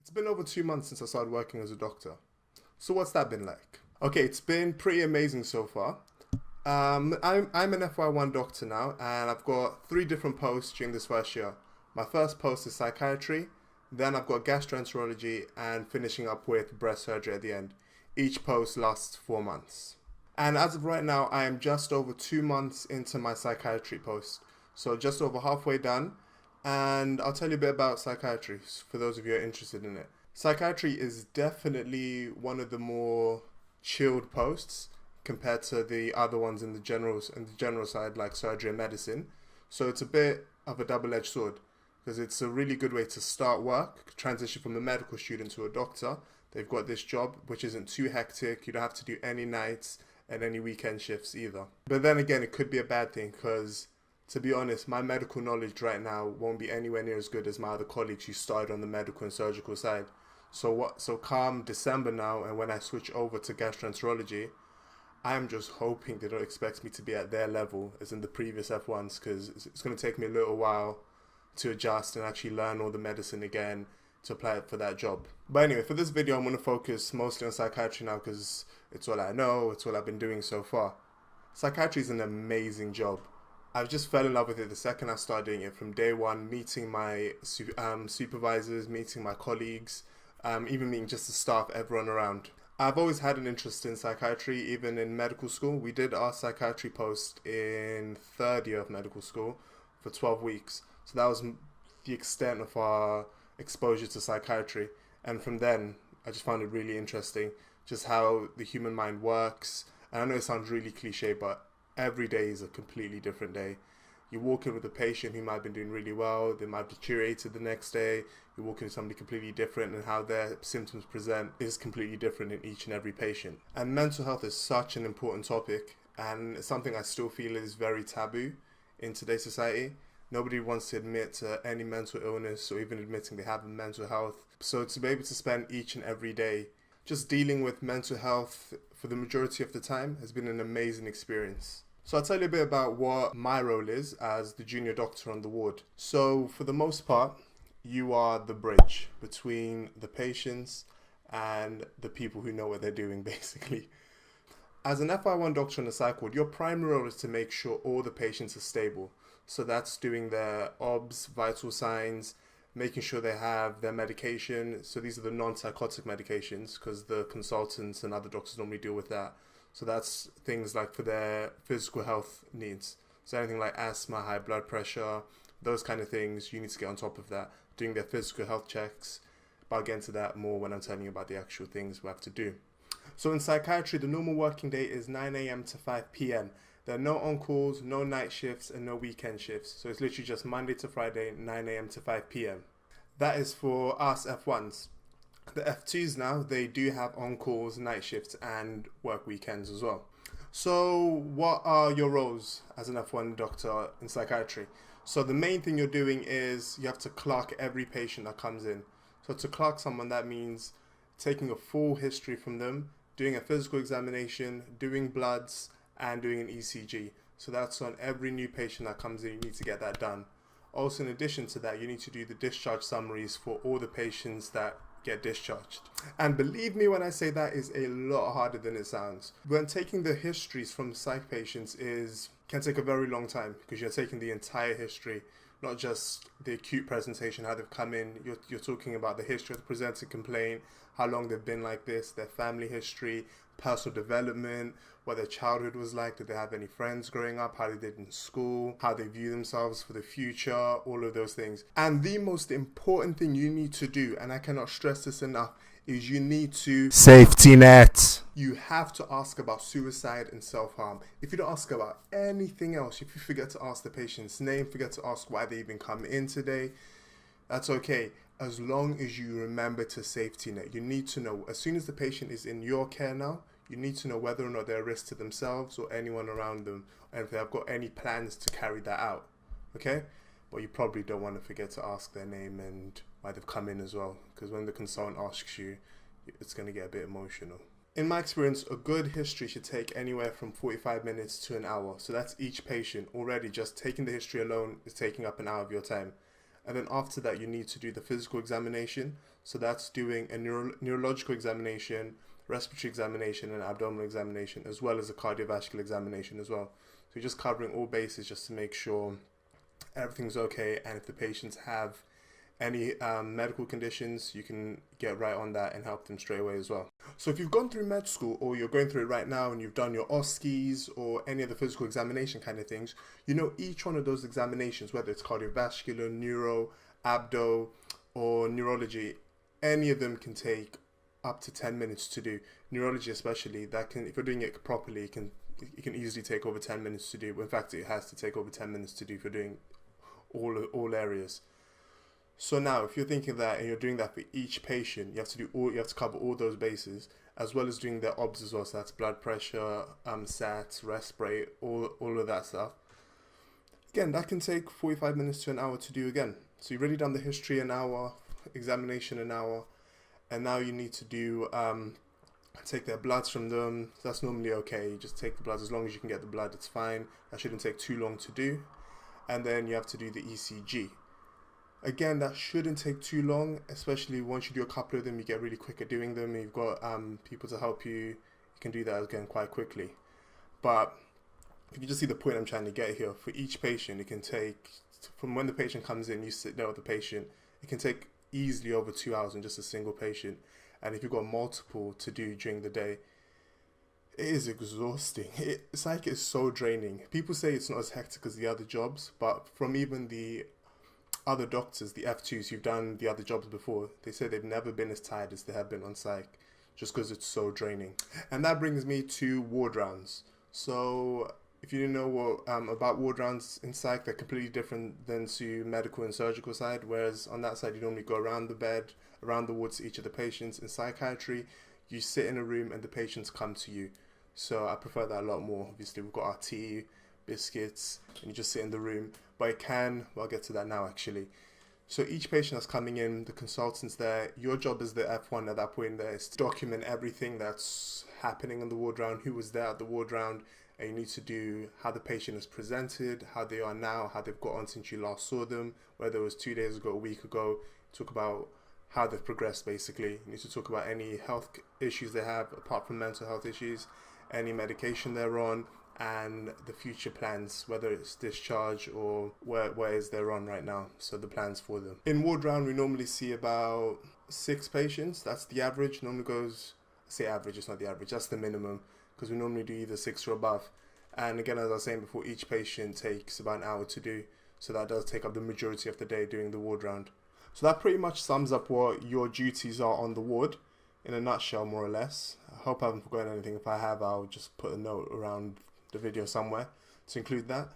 It's been over 2 months since I started working as a doctor. So what's that been like? Okay, it's been pretty amazing so far. I'm an FY1 doctor now, and I've got 3 different posts during this first year. My first post is psychiatry, then I've got gastroenterology, and finishing up with breast surgery at the end. Each post lasts 4 months. And as of right now, I am just over 2 months into my psychiatry post. So just over halfway done. And I'll tell you a bit about psychiatry for those of you who are interested in it. Psychiatry is definitely one of the more chilled posts compared to the other ones in the general side, like surgery and medicine. So it's a bit of a double-edged sword because it's a really good way to start work, transition from a medical student to a doctor. They've got this job which isn't too hectic. You don't have to do any nights and any weekend shifts either. But then again, it could be a bad thing because, to be honest, my medical knowledge right now won't be anywhere near as good as my other colleagues who started on the medical and surgical side. So come December now, and when I switch over to gastroenterology, I'm just hoping they don't expect me to be at their level as in the previous F1s, because it's going to take me a little while to adjust and actually learn all the medicine again to apply it for that job. But anyway, for this video, I'm going to focus mostly on psychiatry now because it's all I know, it's all I've been doing so far. Psychiatry is an amazing job. I just fell in love with it the second I started doing it. From day one, meeting my supervisors, meeting my colleagues, even meeting just the staff, everyone around. I've always had an interest in psychiatry, even in medical school. We did our psychiatry post in 3rd year of medical school for 12 weeks. So that was the extent of our exposure to psychiatry. And from then, I just found it really interesting, just how the human mind works. And I know it sounds really cliche, but every day is a completely different day. You walk in with a patient who might have been doing really well, they might have deteriorated the next day. You walk in with somebody completely different, and how their symptoms present is completely different in each and every patient. And mental health is such an important topic, and it's something I still feel is very taboo in today's society. Nobody wants to admit to any mental illness or even admitting they have mental health. So to be able to spend each and every day just dealing with mental health for the majority of the time has been an amazing experience. So I'll tell you a bit about what my role is as the junior doctor on the ward. So for the most part, you are the bridge between the patients and the people who know what they're doing, basically. As an FI1 doctor on the psych ward, your primary role is to make sure all the patients are stable. So that's doing their OBS, vital signs, making sure they have their medication. So these are the non-psychotic medications because the consultants and other doctors normally deal with that. So that's things like for their physical health needs. So anything like asthma, high blood pressure, those kind of things, you need to get on top of that. Doing their physical health checks. But I'll get into that more when I'm telling you about the actual things we have to do. So in psychiatry, the normal working day is 9 a.m. to 5 p.m. There are no on-calls, no night shifts, and no weekend shifts. So it's literally just Monday to Friday, 9 a.m. to 5 p.m. That is for us F1s. The F2s now, they do have on-calls, night shifts, and work weekends as well. So what are your roles as an F1 doctor in psychiatry? So the main thing you're doing is you have to clock every patient that comes in. So to clock someone, that means taking a full history from them, doing a physical examination, doing bloods, and doing an ECG. So that's on every new patient that comes in, you need to get that done. Also, in addition to that, you need to do the discharge summaries for all the patients that get discharged. And believe me when I say that is a lot harder than it sounds. When taking the histories from psych patients can take a very long time because you're taking the entire history, not just the acute presentation, how they've come in. You're talking about the history of the presented complaint, how long they've been like this, their family history, personal development, what their childhood was like, did they have any friends growing up, how they did in school, how they view themselves for the future, all of those things. And the most important thing you need to do, and I cannot stress this enough, is you need to safety net. You have to ask about suicide and self-harm. If you don't ask about anything else, if you forget to ask the patient's name, forget to ask why they even come in today, that's okay. As long as you remember to safety net. You need to know, as soon as the patient is in your care now, you need to know whether or not they're a risk to themselves or anyone around them, and if they have got any plans to carry that out, okay? But you probably don't want to forget to ask their name and why they've come in as well, because when the consultant asks you, it's going to get a bit emotional. In my experience, a good history should take anywhere from 45 minutes to an hour. So that's each patient. Already just taking the history alone is taking up an hour of your time. And then after that, you need to do the physical examination. So that's doing a neurological examination, respiratory examination, and abdominal examination, as well as a cardiovascular examination as well. So you're just covering all bases just to make sure everything's okay, and if the patients have any medical conditions, you can get right on that and help them straight away as well. So if you've gone through med school, or you're going through it right now, and you've done your OSCEs or any of the physical examination kind of things, you know each one of those examinations, whether it's cardiovascular, neuro, abdo, or neurology, any of them can take up to 10 minutes to do. Neurology especially, that can, if you're doing it properly, it can easily take over 10 minutes to do. In fact, it has to take over 10 minutes to do for doing all areas. So now, if you're thinking that and you're doing that for each patient, you have to cover all those bases, as well as doing their OBS as well. So that's blood pressure, SAT, rest rate, all of that stuff. Again, that can take 45 minutes to an hour to do again. So you've already done the history an hour, examination an hour, and now you need to do take their bloods from them. That's normally okay. You just take the bloods, as long as you can get the blood, it's fine. That shouldn't take too long to do. And then you have to do the ECG. Again, that shouldn't take too long, especially once you do a couple of them, you get really quick at doing them, and you've got people to help you. You can do that again quite quickly. But if you just see the point I'm trying to get here, for each patient, it can take, from when the patient comes in, you sit there with the patient, it can take easily over 2 hours on just a single patient. And if you've got multiple to do during the day, it is exhausting. Psych is so draining. People say it's not as hectic as the other jobs, but from even the other doctors, the F2s who've done the other jobs before, they say they've never been as tired as they have been on psych, just because it's so draining. And that brings me to ward rounds. So if you didn't know what about ward rounds in psych, they're completely different than to medical and surgical side. Whereas on that side, you normally go around the bed, around the wards to each of the patients. In psychiatry, you sit in a room and the patients come to you. So I prefer that a lot more. Obviously, we've got our tea, biscuits, and you just sit in the room. But it can, well, I'll get to that now actually. So each patient that's coming in, the consultant's there. Your job as the F1 at that point there is to document everything that's happening in the ward round, who was there at the ward round, and you need to do how the patient is presented, how they are now, how they've got on since you last saw them, whether it was 2 days ago, a week ago. Talk about how they've progressed basically. You need to talk about any health issues they have, apart from mental health issues, any medication they're on, and the future plans, whether it's discharge or where is they're on right now, so the plans for them. In ward round, we normally see about 6 patients. That's the average. Normally goes, I say average, it's not the average, that's the minimum, because we normally do either 6 or above. And again, as I was saying before, each patient takes about an hour to do, so that does take up the majority of the day doing the ward round. So that pretty much sums up what your duties are on the ward in a nutshell, more or less. I hope I haven't forgotten anything. If I have, I'll just put a note around the video somewhere to include that.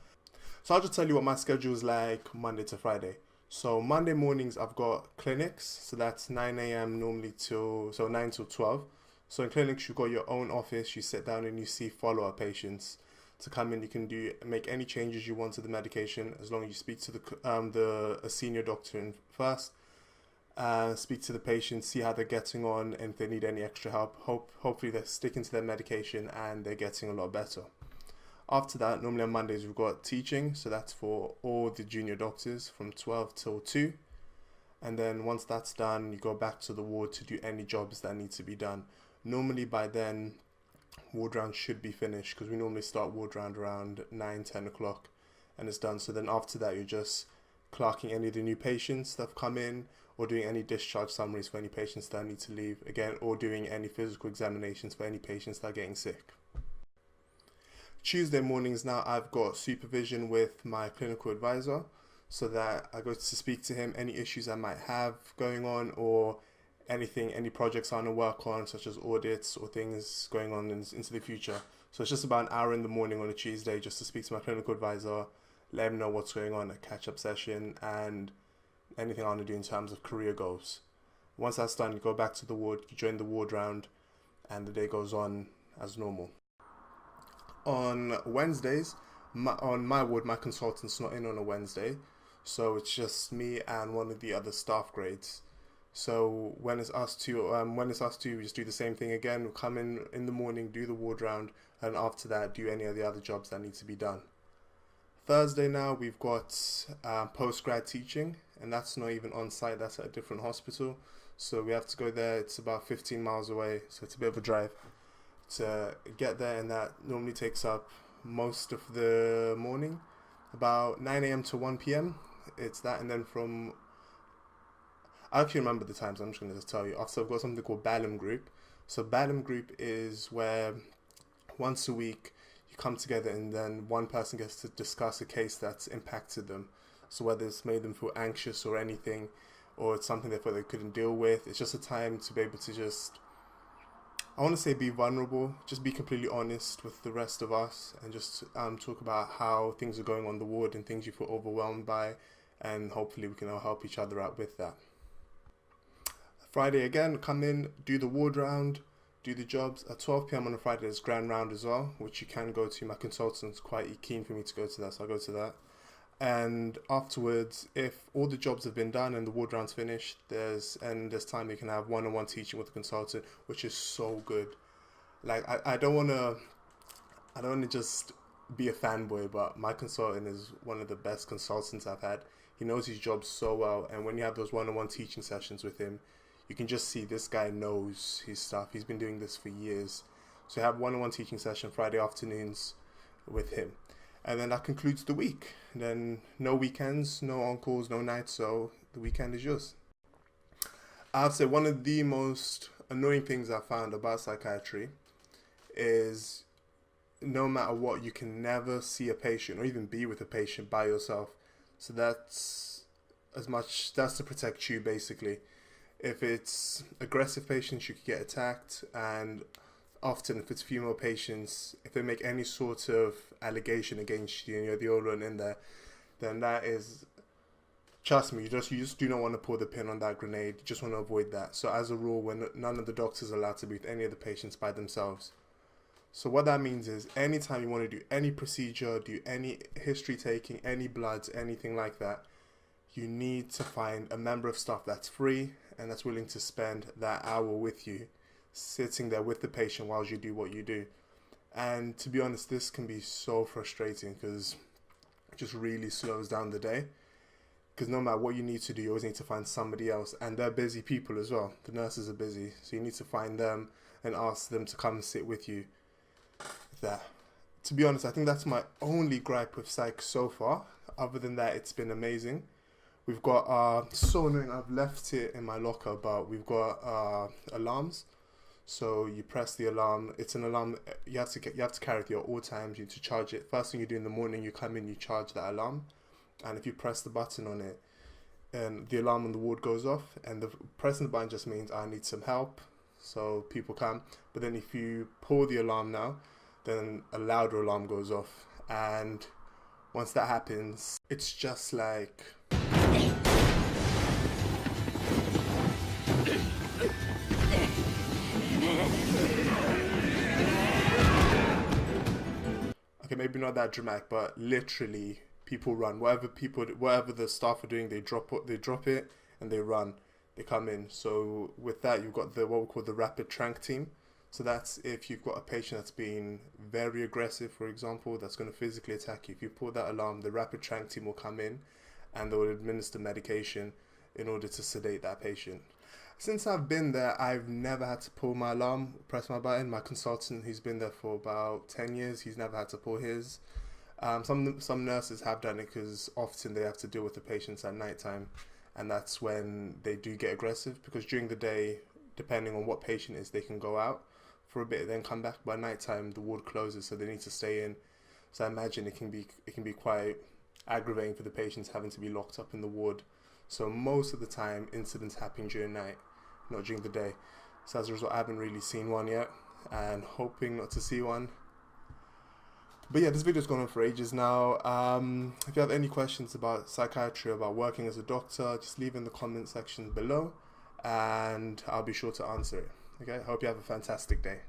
So I'll just tell you what my schedule is like Monday to Friday. So Monday mornings I've got clinics, so that's 9 a.m. normally so 9 till 12. So in clinics you've got your own office, you sit down and you see follow-up patients. To come in, you can make any changes you want to the medication, as long as you speak to a senior doctor first. Speak to the patient, see how they're getting on, and if they need any extra help. Hopefully they're sticking to their medication and they're getting a lot better. After that, normally on Mondays we've got teaching, so that's for all the junior doctors from 12 till 2. And then once that's done, you go back to the ward to do any jobs that need to be done. Normally by then, ward round should be finished, because we normally start ward round around 9-10 o'clock and it's done. So then after that, you're just clerking any of the new patients that have come in, or doing any discharge summaries for any patients that need to leave again, or doing any physical examinations for any patients that are getting sick. Tuesday mornings now, I've got supervision with my clinical advisor, so that I go to speak to him any issues I might have going on, or any projects I want to work on, such as audits or things going on into the future. So it's just about an hour in the morning on a Tuesday just to speak to my clinical advisor, let him know what's going on, a catch-up session, and anything I want to do in terms of career goals. Once that's done, you go back to the ward, you join the ward round, and the day goes on as normal. On Wednesdays, on my ward, my consultant's not in on a Wednesday, so it's just me and one of the other staff grades. So when it's us two, we just do the same thing again. We'll come in the morning, do the ward round, and after that, do any of the other jobs that need to be done. Thursday now, we've got post-grad teaching, and that's not even on site, that's at a different hospital. So we have to go there. It's about 15 miles away, so it's a bit of a drive to get there, and that normally takes up most of the morning, about 9 a.m. to 1 p.m. It's that, and then from, I actually remember the times, I'm just going to just tell you. Also, I've got something called Balam Group. So Balam Group is where once a week you come together and then one person gets to discuss a case that's impacted them. So whether it's made them feel anxious or anything, or it's something they thought they couldn't deal with, it's just a time to be able to just, I want to say, be vulnerable, just be completely honest with the rest of us, and just talk about how things are going on the ward and things you feel overwhelmed by, and hopefully we can all help each other out with that. Friday again, come in, do the ward round, do the jobs. At 12 p.m. on a Friday, there's grand round as well, which you can go to. My consultant's quite keen for me to go to that, so I'll go to that. And afterwards, if all the jobs have been done and the ward round's finished, there's time you can have one-on-one teaching with the consultant, which is so good. Like, I don't want to just be a fanboy, but my consultant is one of the best consultants I've had. He knows his job so well, and when you have those one-on-one teaching sessions with him, you can just see this guy knows his stuff. He's been doing this for years. So I have one-on-one teaching session Friday afternoons with him. And then that concludes the week. And then no weekends, no on-calls, no nights, so the weekend is yours. I have to say, one of the most annoying things I found about psychiatry is no matter what, you can never see a patient or even be with a patient by yourself. So that's to protect you, basically. If it's aggressive patients, you could get attacked, and often if it's female patients, if they make any sort of allegation against you and you're the only one in there, then that is, trust me, you just do not want to pull the pin on that grenade. You just want to avoid that. So as a rule, when none of the doctors are allowed to be with any of the patients by themselves. So what that means is anytime you want to do any procedure, do any history taking, any bloods, anything like that, you need to find a member of staff that's free and that's willing to spend that hour with you, sitting there with the patient while you do what you do. And to be honest, this can be so frustrating because it just really slows down the day. Because no matter what you need to do, you always need to find somebody else, and they're busy people as well. The nurses are busy, so you need to find them and ask them to come and sit with you there. To be honest, I think that's my only gripe with psych so far. Other than that, it's been amazing. We've got, so annoying, I've left it in my locker, but we've got alarms. So you press the alarm, it's an alarm, you have to carry it at all times, you need to charge it. First thing you do in the morning, you come in, you charge that alarm. And if you press the button on it, and the alarm on the ward goes off, and pressing the button just means I need some help, so people come. But then if you pull the alarm now, then a louder alarm goes off. And once that happens, it's just like... Okay, maybe not that dramatic, but literally people run. Whatever the staff are doing, they drop it and they run. They come in. So with that, you've got what we call the rapid trank team. So that's if you've got a patient that's being very aggressive, for example, that's going to physically attack you. If you pull that alarm, the rapid trank team will come in and they will administer medication in order to sedate that patient. Since I've been there, I've never had to pull my alarm, press my button. My consultant, who's been there for about 10 years, he's never had to pull his. Some nurses have done it because often they have to deal with the patients at nighttime, and that's when they do get aggressive, because during the day, depending on what patient it is, they can go out for a bit, then come back. By nighttime, the ward closes, so they need to stay in. So I imagine it can be quite aggravating for the patients having to be locked up in the ward. So most of the time, incidents happen during night, not during the day. So as a result, I haven't really seen one yet, and hoping not to see one. But yeah, this video's gone on for ages now. If you have any questions about psychiatry, about working as a doctor, just leave in the comment section below, and I'll be sure to answer it. Okay, I hope you have a fantastic day.